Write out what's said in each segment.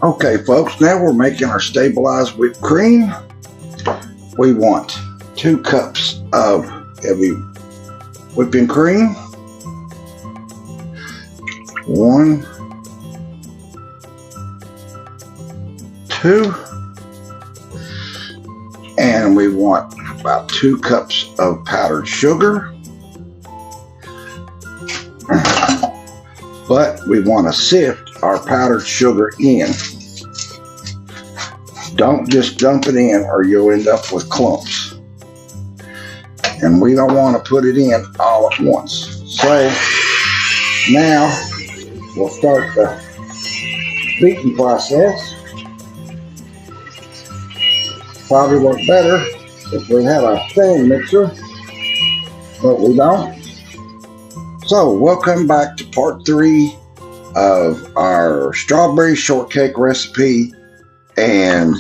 Okay, folks, now we're making our stabilized whipped cream. We want 2 cups of heavy whipping cream. 1, 2, and we want about 2 cups of powdered sugar. But we want to sift our powdered sugar in. Don't just dump it in or you'll end up with clumps. And we don't want to put it in all at once. So now we'll start the beating process. Probably work better if we had a stand mixer, but we don't. So welcome back to part 3 of our strawberry shortcake recipe. And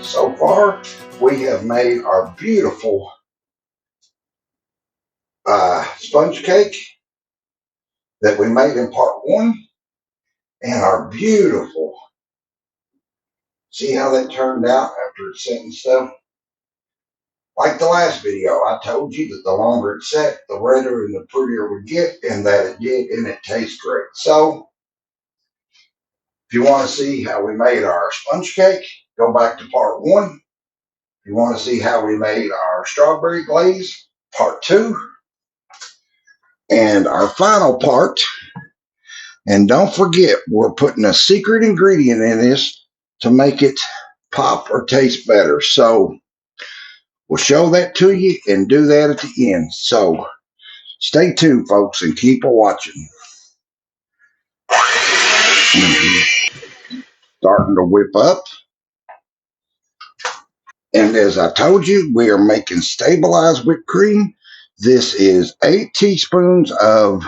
so far we have made our beautiful sponge cake that we made in part 1, and our beautiful, see how that turned out after it set and stuff. Like the last video, I told you that the longer it set, the redder and the prettier we get, and that it did, and it tastes great. So, if you want to see how we made our sponge cake, go back to part 1. If you want to see how we made our strawberry glaze, part 2. And our final part, and don't forget, we're putting a secret ingredient in this to make it pop or taste better. So, we'll show that to you and do that at the end. So stay tuned, folks, and keep watching. Starting to whip up. And as I told you, we are making stabilized whipped cream. This is 8 teaspoons of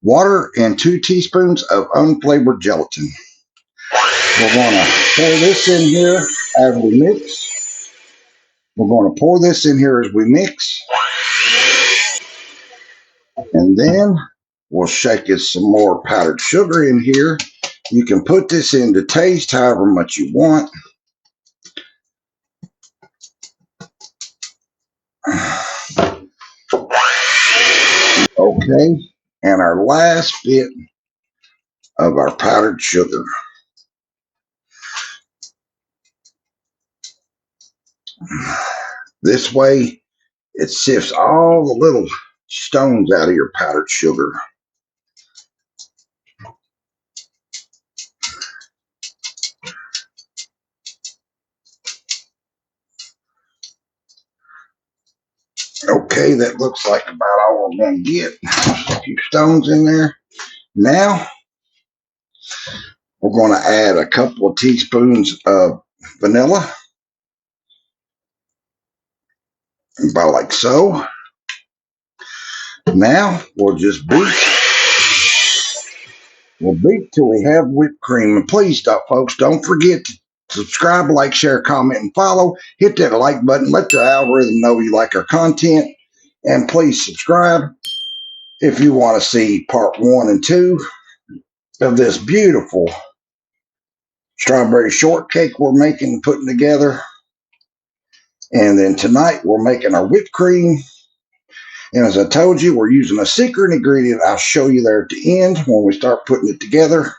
water and 2 teaspoons of unflavored gelatin. We're going to pour this in here as we mix. We're going to pour this in here as we mix. And then we'll shake it some more powdered sugar in here. You can put this in to taste however much you want. Okay, and our last bit of our powdered sugar. This way, it sifts all the little stones out of your powdered sugar. Okay, that looks like about all we're going to get. A few stones in there. Now, we're going to add a couple of teaspoons of vanilla. About like so. Now, we'll just beat. We'll beat till we have whipped cream. And please stop, folks. Don't forget to subscribe, like, share, comment, and follow. Hit that like button. Let the algorithm know you like our content. And please subscribe if you want to see part 1 and 2 of this beautiful strawberry shortcake we're making and putting together. And then tonight we're making our whipped cream. And as I told you, we're using a secret ingredient. I'll show you there at the end when we start putting it together.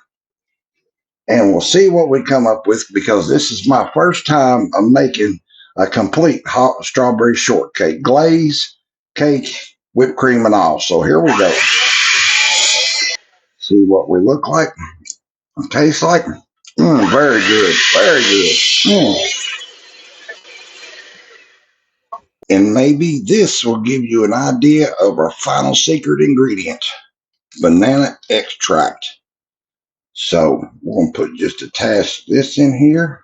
And we'll see what we come up with, because this is my first time of making a complete hot strawberry shortcake. Glaze, cake, whipped cream, and all. So here we go. See what we look like and taste like. Very good. Very good. And maybe this will give you an idea of our final secret ingredient, banana extract. So we're going to put just a task of this in here.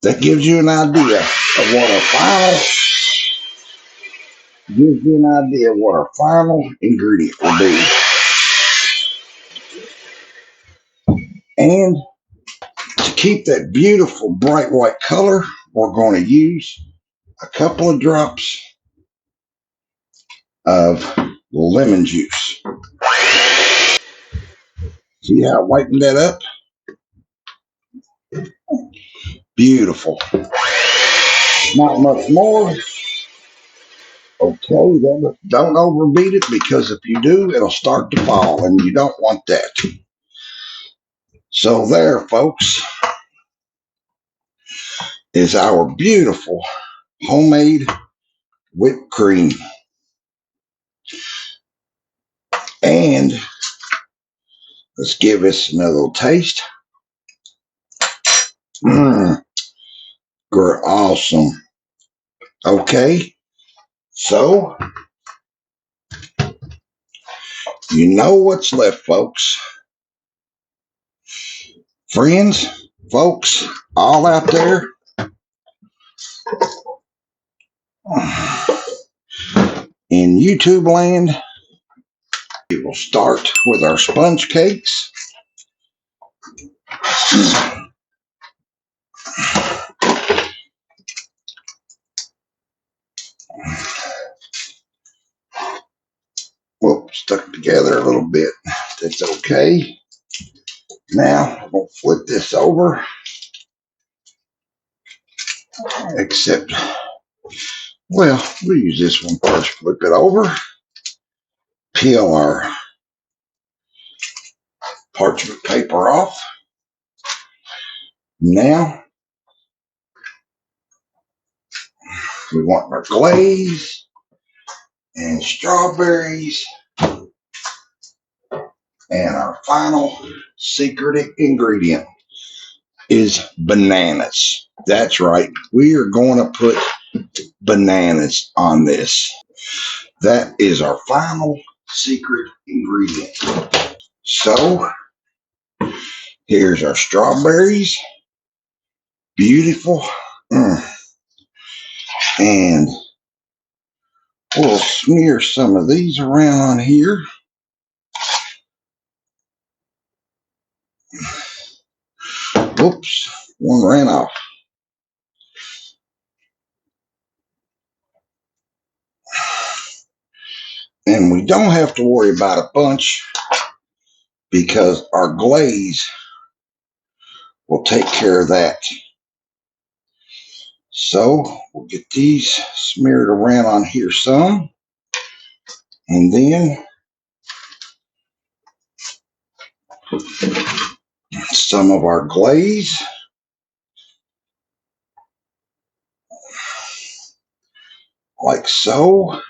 That gives you an idea of what our final ingredient will be. And to keep that beautiful bright white color, we're going to use a couple of drops of lemon juice. See how I whitened that up? Beautiful. Not much more. Okay, then don't overbeat it, because if you do, it'll start to fall, and you don't want that. So there, folks, is our beautiful homemade whipped cream. And let's give this another little taste. Awesome. Okay, so you know what's left, folks. Friends, folks, all out there, in YouTube land, we will start with our sponge cakes. Whoop, stuck together a little bit. That's okay. Now, we'll flip this over. Except, well, we'll use this one first. Flip it over. Peel our parchment paper off. Now, we want our glaze and strawberries. And our final secret ingredient is bananas. That's right. We are going to put bananas on this. That is our final secret ingredient. So, here's our strawberries. Beautiful. And we'll smear some of these around on here. Oops, one ran off. And we don't have to worry about a bunch, because our glaze will take care of that. So we'll get these smeared around on here some. And then some of our glaze. Like so.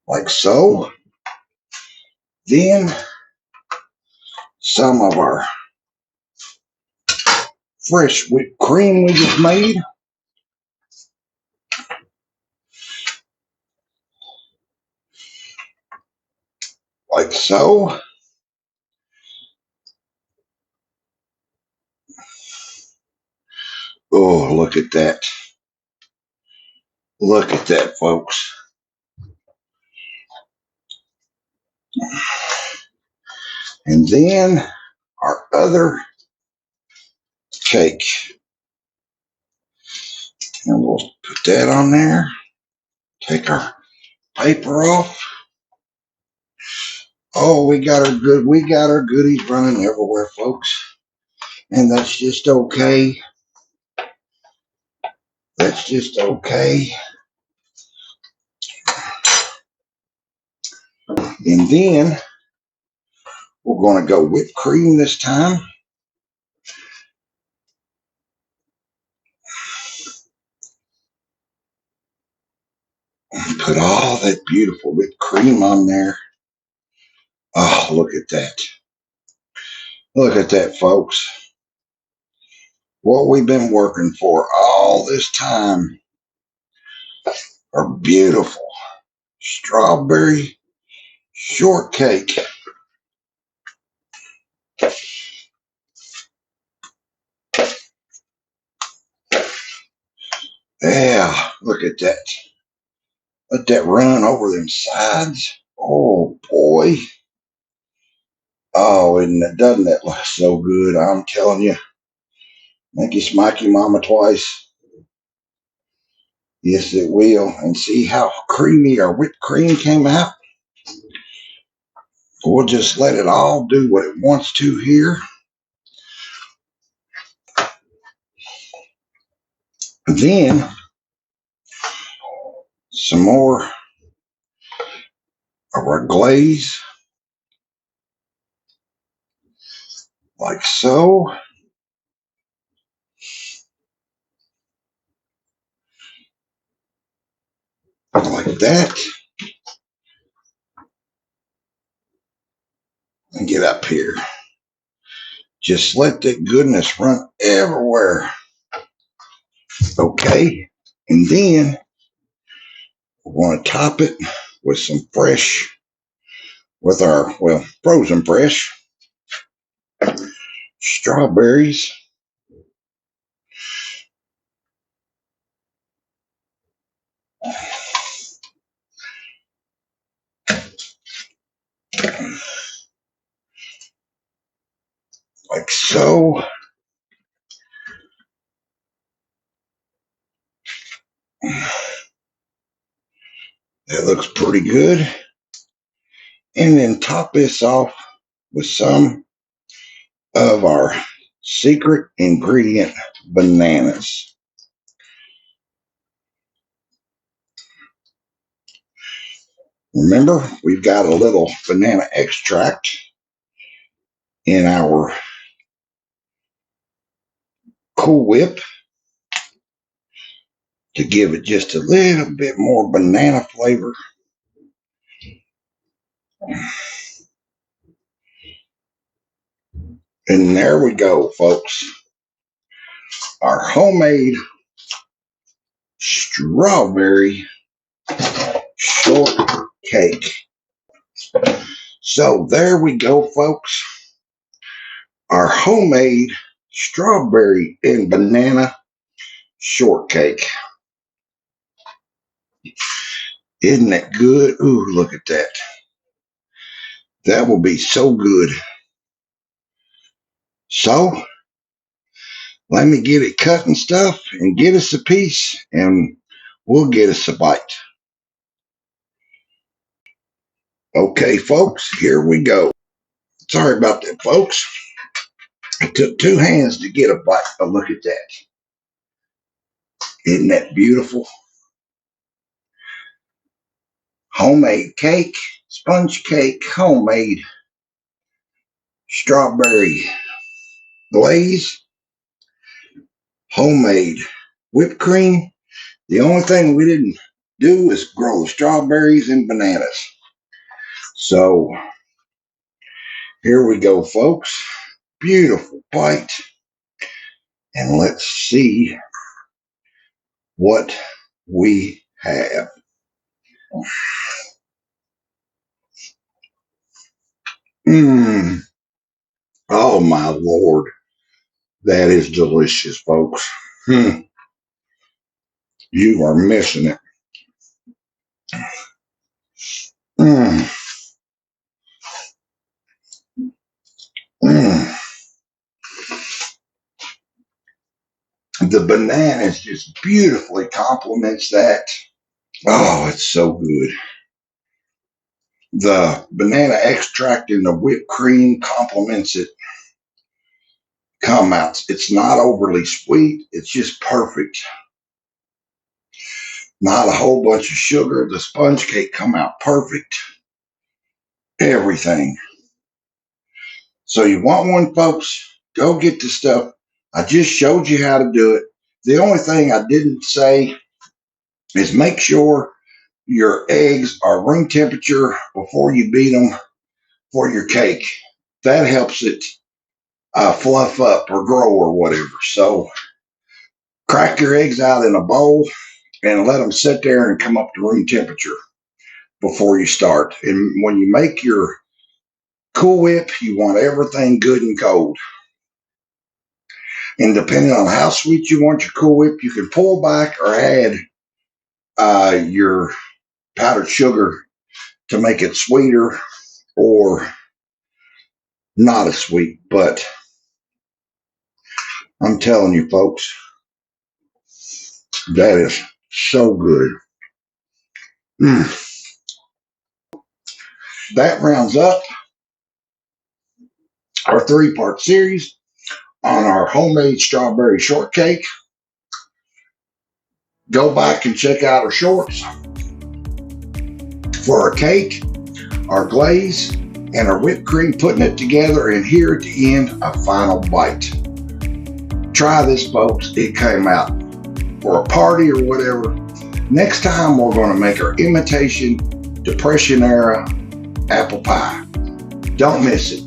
Like so. Then some of our fresh whipped cream we just made. Like so. Oh, look at that. Look at that, folks. And then our other cake. And we'll put that on there. Take our paper off. Oh, we got our goodies running everywhere, folks. And that's just okay. That's just okay. And then we're going to go whipped cream this time. And put all that beautiful whipped cream on there. Oh, look at that. Look at that, folks. What we've been working for all this time are beautiful strawberry shortcake. Yeah, look at that. Let that run over them sides. Oh, boy. Oh, doesn't that look so good? I'm telling you. Make you smack your mama twice. Yes, it will. And see how creamy our whipped cream came out? We'll just let it all do what it wants to here. Then some more of our glaze, like so. Like that. And get up here. Just let that goodness run everywhere. Okay. And then we want to top it with some fresh, with our, well, frozen fresh strawberries. Like so. That looks pretty good. And then top this off with some of our secret ingredient bananas. Remember, we've got a little banana extract in our Cool Whip to give it just a little bit more banana flavor. And there we go, folks. Our homemade strawberry shortcake. So there we go, folks. Our homemade strawberry and banana shortcake. Isn't that good? Ooh, look at that. That will be so good. So, let me get it cut and stuff and get us a piece and we'll get us a bite. Okay, folks, here we go. Sorry about that, folks. It took two hands to get a bite, but look at that. Isn't that beautiful? Homemade cake, sponge cake, homemade strawberry glaze, homemade whipped cream. The only thing we didn't do is grow the strawberries and bananas. So here we go, folks. Beautiful bite. And let's see what we have. Mmm. Oh my Lord. That is delicious, folks. You are missing it. Mm. Mm. The bananas just beautifully complements that. Oh, it's so good. The banana extract in the whipped cream complements it. Come out. It's not overly sweet. It's just perfect. Not a whole bunch of sugar. The sponge cake come out perfect. Everything. So you want one, folks? Go get the stuff. I just showed you how to do it. The only thing I didn't say is make sure your eggs are room temperature before you beat them for your cake. That helps it fluff up or grow or whatever. So crack your eggs out in a bowl and let them sit there and come up to room temperature before you start. And when you make your Cool Whip, you want everything good and cold. And depending on how sweet you want your Cool Whip, you can pull back or add your powdered sugar to make it sweeter, or not as sweet, but I'm telling you folks, that is so good. That rounds up our 3-part series on our homemade strawberry shortcake. Go back and check out our shorts for our cake, our glaze, and our whipped cream, putting it together, and here at the end, a final bite. Try this, folks. It came out for a party or whatever. Next time, we're going to make our imitation Depression era apple pie. Don't miss it.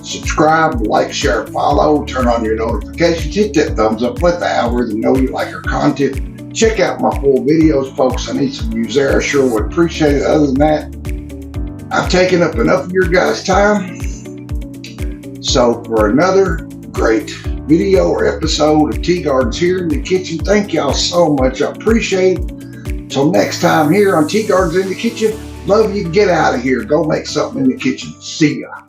Subscribe, like, share, follow, turn on your notifications, hit that thumbs up, let the algorithm know you like our content. Check out my full videos, folks. I need some views there. I sure would appreciate it. Other than that, I've taken up enough of your guys' time. So for another great video or episode of Tea Gardens here in the kitchen, thank y'all so much. I appreciate it. Till next time here on Tea Gardens in the Kitchen, love you. Get out of here. Go make something in the kitchen. See ya.